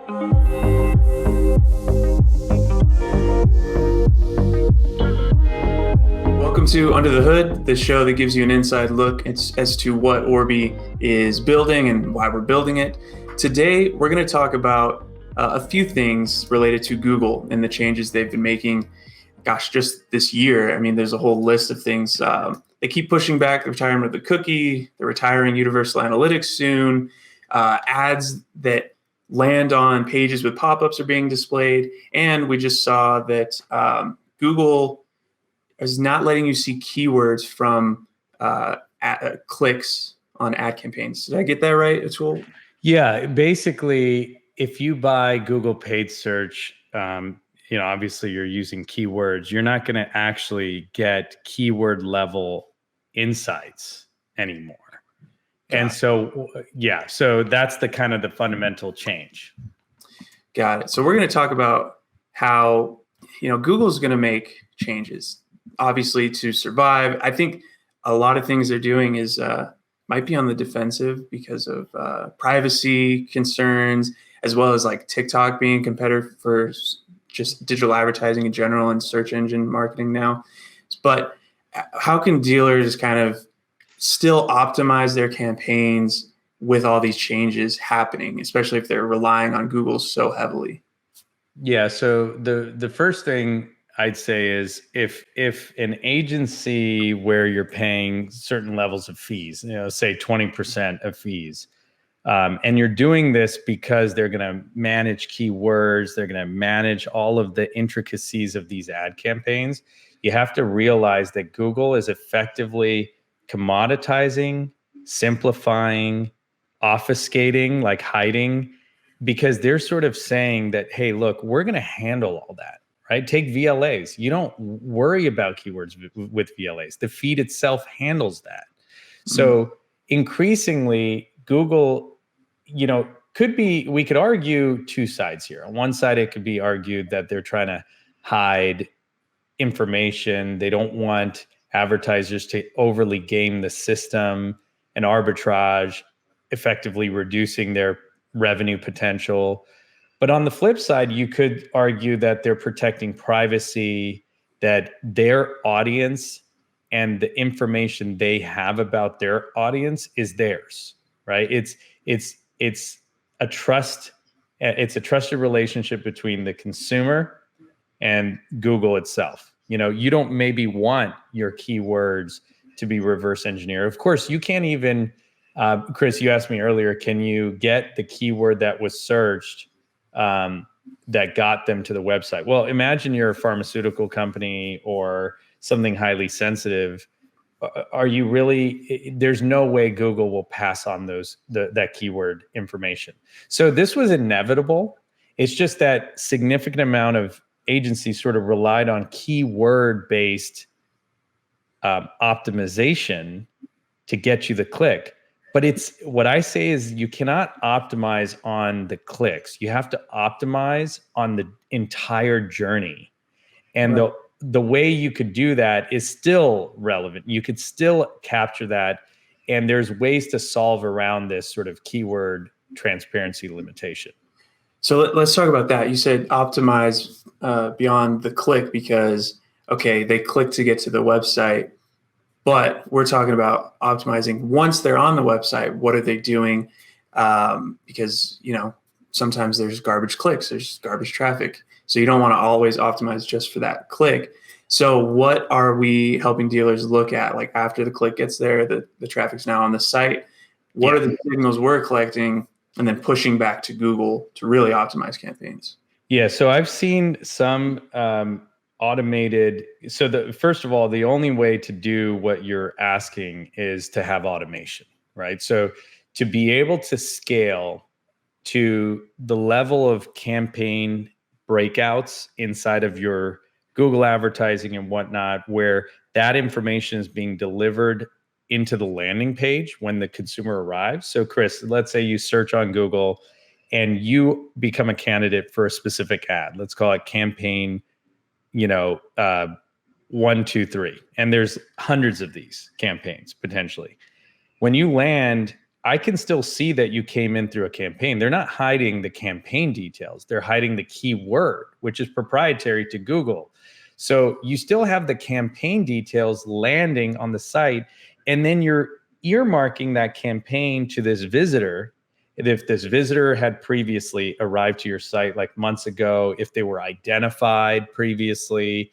Welcome to Under the Hood, the show that gives you an inside look as to what Orbee is building and why we're building it. Today, we're going to talk about a few things related to Google and the changes they've been making. Gosh, just this year, I mean, there's a whole list of things. They keep pushing back the retirement of the cookie. They're retiring universal analytics soon. Ads that land on pages with pop-ups are being displayed. And we just saw that Google is not letting you see keywords from clicks on ad campaigns. Did I get that right, Atul? Yeah, basically, if you buy Google paid search, obviously you're using keywords. You're not going to actually get keyword level insights anymore. So that's the kind of the fundamental change. Got it. So we're going to talk about how, Google's going to make changes, obviously, to survive. I think a lot of things they're doing is might be on the defensive because of privacy concerns, as well as like TikTok being a competitor for just digital advertising in general and search engine marketing now. But how can dealers kind of still optimize their campaigns with all these changes happening, especially if they're relying on Google so heavily? Yeah. So the first thing I'd say is if an agency where you're paying certain levels of fees, say 20% of fees, and you're doing this because they're going to manage keywords, they're going to manage all of the intricacies of these ad campaigns, you have to realize that Google is effectively commoditizing, simplifying, obfuscating, like hiding, because they're sort of saying that, hey, look, we're going to handle all that. Right? Take VLAs. You don't worry about keywords with VLAs. The feed itself handles that. So increasingly, Google, we could argue two sides here. On one side, it could be argued that they're trying to hide information. They don't want advertisers to overly game the system and arbitrage, effectively reducing their revenue potential. But on the flip side, you could argue that they're protecting privacy, that their audience and the information they have about their audience is theirs, right? It's a trusted relationship between the consumer and Google itself. You don't maybe want your keywords to be reverse engineered. Of course, you can't even, Chris, you asked me earlier, can you get the keyword that was searched that got them to the website? Well, imagine you're a pharmaceutical company or something highly sensitive. Are you really? There's no way Google will pass on that keyword information. So this was inevitable. It's just that significant amount of agencies sort of relied on keyword-based optimization to get you the click. But what I say is you cannot optimize on the clicks. You have to optimize on the entire journey. And right. The way you could do that is still relevant. You could still capture that. And there's ways to solve around this sort of keyword transparency limitation. So let's talk about that. You said optimize beyond the click because, okay, they click to get to the website. But we're talking about optimizing once they're on the website. What are they doing? Because, sometimes there's garbage clicks, there's garbage traffic. So you don't want to always optimize just for that click. So what are we helping dealers look at? Like after the click gets there, the traffic's now on the site. What are the signals we're collecting and then pushing back to Google to really optimize campaigns? Yeah, so I've seen some automated. So first of all, the only way to do what you're asking is to have automation, right? So to be able to scale to the level of campaign breakouts inside of your Google advertising and whatnot, where that information is being delivered into the landing page when the consumer arrives. So Chris, let's say you search on Google and you become a candidate for a specific ad. Let's call it campaign, 1, 2, 3. And there's hundreds of these campaigns potentially. When you land, I can still see that you came in through a campaign. They're not hiding the campaign details. They're hiding the keyword, which is proprietary to Google. So you still have the campaign details landing on the site, and then you're earmarking that campaign to this visitor. If this visitor had previously arrived to your site like months ago, if they were identified previously,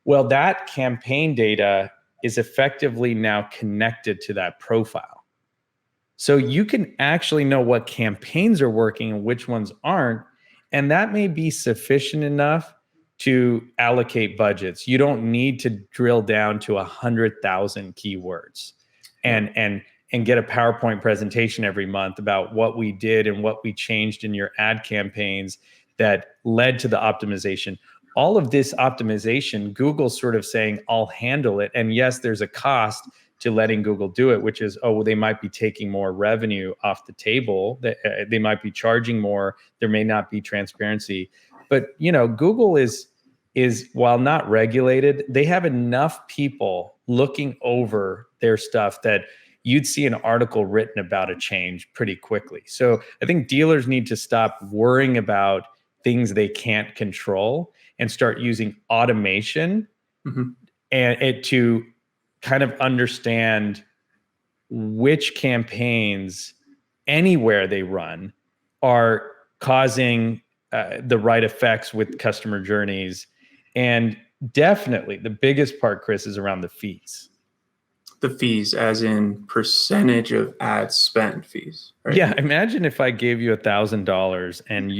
well, that campaign data is effectively now connected to that profile. So you can actually know what campaigns are working and which ones aren't. And that may be sufficient enough to allocate budgets. You don't need to drill down to 100,000 keywords and get a PowerPoint presentation every month about what we did and what we changed in your ad campaigns that led to the optimization. All of this optimization, Google's sort of saying, I'll handle it. And yes, there's a cost to letting Google do it, which is, well, they might be taking more revenue off the table. They might be charging more. There may not be transparency. But, Google is while not regulated, they have enough people looking over their stuff that you'd see an article written about a change pretty quickly. So I think dealers need to stop worrying about things they can't control and start using automation and to kind of understand which campaigns anywhere they run are causing the right effects with customer journeys. And definitely the biggest part, Chris, is around the fees. The fees, as in percentage of ad spend fees, right? Yeah. Imagine if I gave you $1,000 and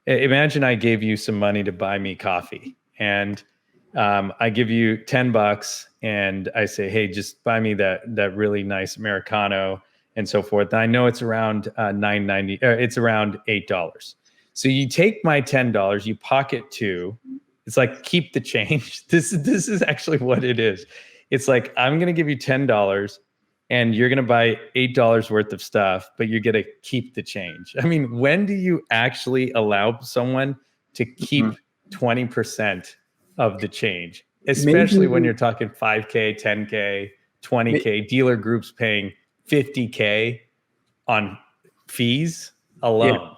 imagine I gave you some money to buy me coffee, and I give you $10 and I say, hey, just buy me that really nice Americano and so forth. And I know it's around $9.90. It's around $8. So you take my $10, you pocket $2. It's like, keep the change. This is actually what it is. It's like, I'm going to give you $10 and you're going to buy $8 worth of stuff, but you're going to keep the change. I mean, when do you actually allow someone to keep 20% of the change, especially when you're talking 5K, 10K, 20K, dealer groups paying 50K on fees alone? Yeah.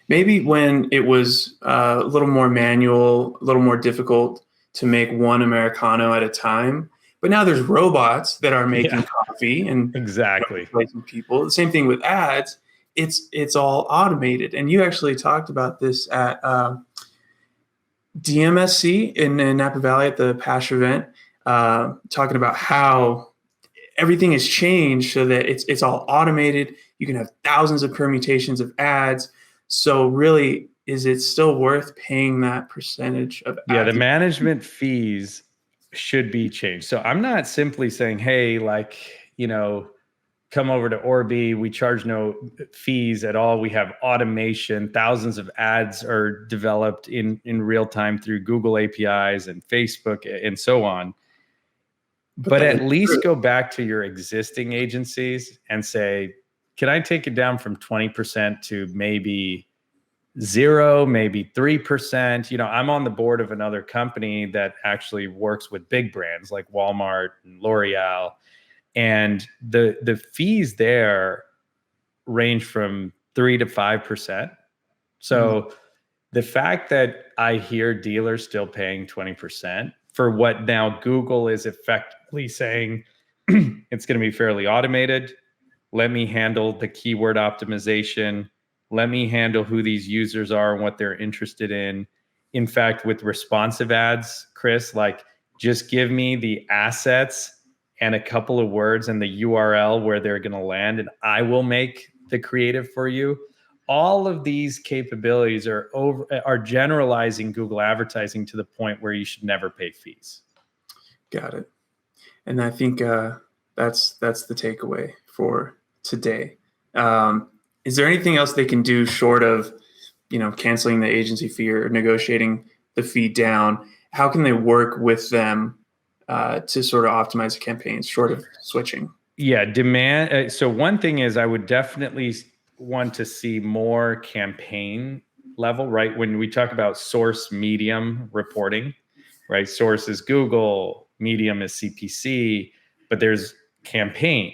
Maybe when it was a little more manual, a little more difficult to make one Americano at a time. But now there's robots that are making coffee and exactly replacing people. The same thing with ads. It's all automated. And you actually talked about this at DMSC in Napa Valley at the PASH event, talking about how everything has changed so that it's all automated. You can have thousands of permutations of ads. So really, is it still worth paying that percentage of ads? Yeah, the management fees should be changed. So I'm not simply saying, hey, come over to Orbee. We charge no fees at all. We have automation. Thousands of ads are developed in real time through Google APIs and Facebook and so on. But at least go back to your existing agencies and say, can I take it down from 20% to maybe 0, maybe 3%? I'm on the board of another company that actually works with big brands like Walmart and L'Oreal. And the fees there range from 3 to 5%. So the fact that I hear dealers still paying 20% for what now Google is effectively saying it's going to be fairly automated. Let me handle the keyword optimization. Let me handle who these users are and what they're interested in. In fact, with responsive ads, Chris, just give me the assets and a couple of words and the URL where they're going to land, and I will make the creative for you. All of these capabilities are generalizing Google advertising to the point where you should never pay fees. Got it. And I think that's the takeaway for today. Is there anything else they can do short of, canceling the agency fee or negotiating the fee down? How can they work with them to sort of optimize the campaigns short of switching? Yeah, demand. So one thing is I would definitely want to see more campaign level, right? When we talk about source medium reporting, right? Source is Google, medium is CPC, but there's campaign.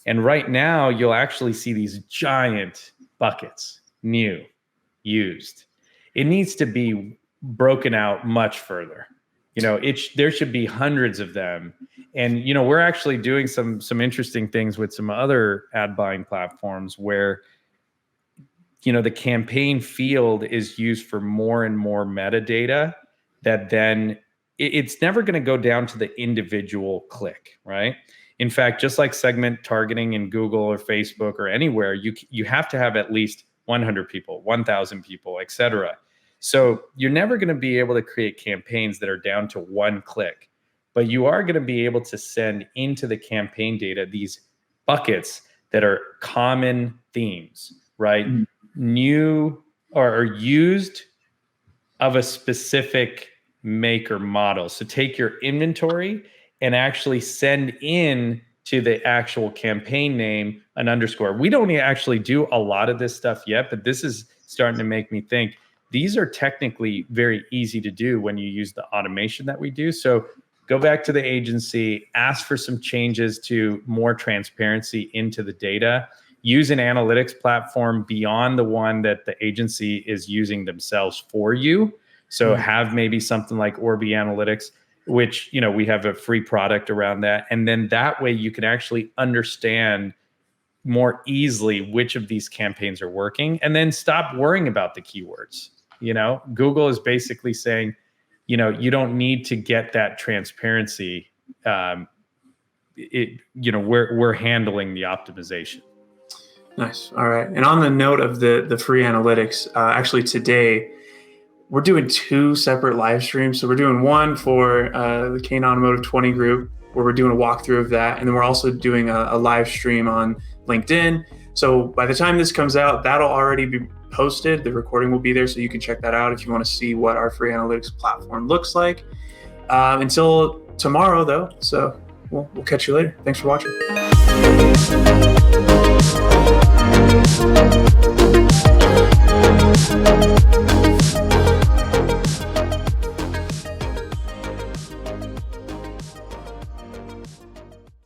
And right now, you'll actually see these giant buckets, new, used. It needs to be broken out much further. There should be hundreds of them. And, we're actually doing some interesting things with some other ad buying platforms where, the campaign field is used for more and more metadata that then it's never going to go down to the individual click, right? In fact, just like segment targeting in Google or Facebook or anywhere, you have to have at least 100 people, 1,000 people, et cetera. So you're never going to be able to create campaigns that are down to one click, but you are going to be able to send into the campaign data these buckets that are common themes, right? Mm-hmm. New or used of a specific make or model. So take your inventory and actually send in to the actual campaign name an underscore. We don't actually do a lot of this stuff yet, but this is starting to make me think these are technically very easy to do when you use the automation that we do. So go back to the agency, ask for some changes to more transparency into the data. Use an analytics platform beyond the one that the agency is using themselves for you. So have maybe something like Orbee Analytics, which, we have a free product around that. And then that way you can actually understand more easily which of these campaigns are working, and then stop worrying about the keywords. Google is basically saying, you don't need to get that transparency. We're handling the optimization. Nice. All right. And on the note of the free analytics, actually today we're doing 2 separate live streams. So we're doing one for the Kane Automotive 20 group, where we're doing a walkthrough of that. And then we're also doing a live stream on LinkedIn. So by the time this comes out, that'll already be posted. The recording will be there, so you can check that out if you want to see what our free analytics platform looks like. Until tomorrow, though. So we'll catch you later. Thanks for watching.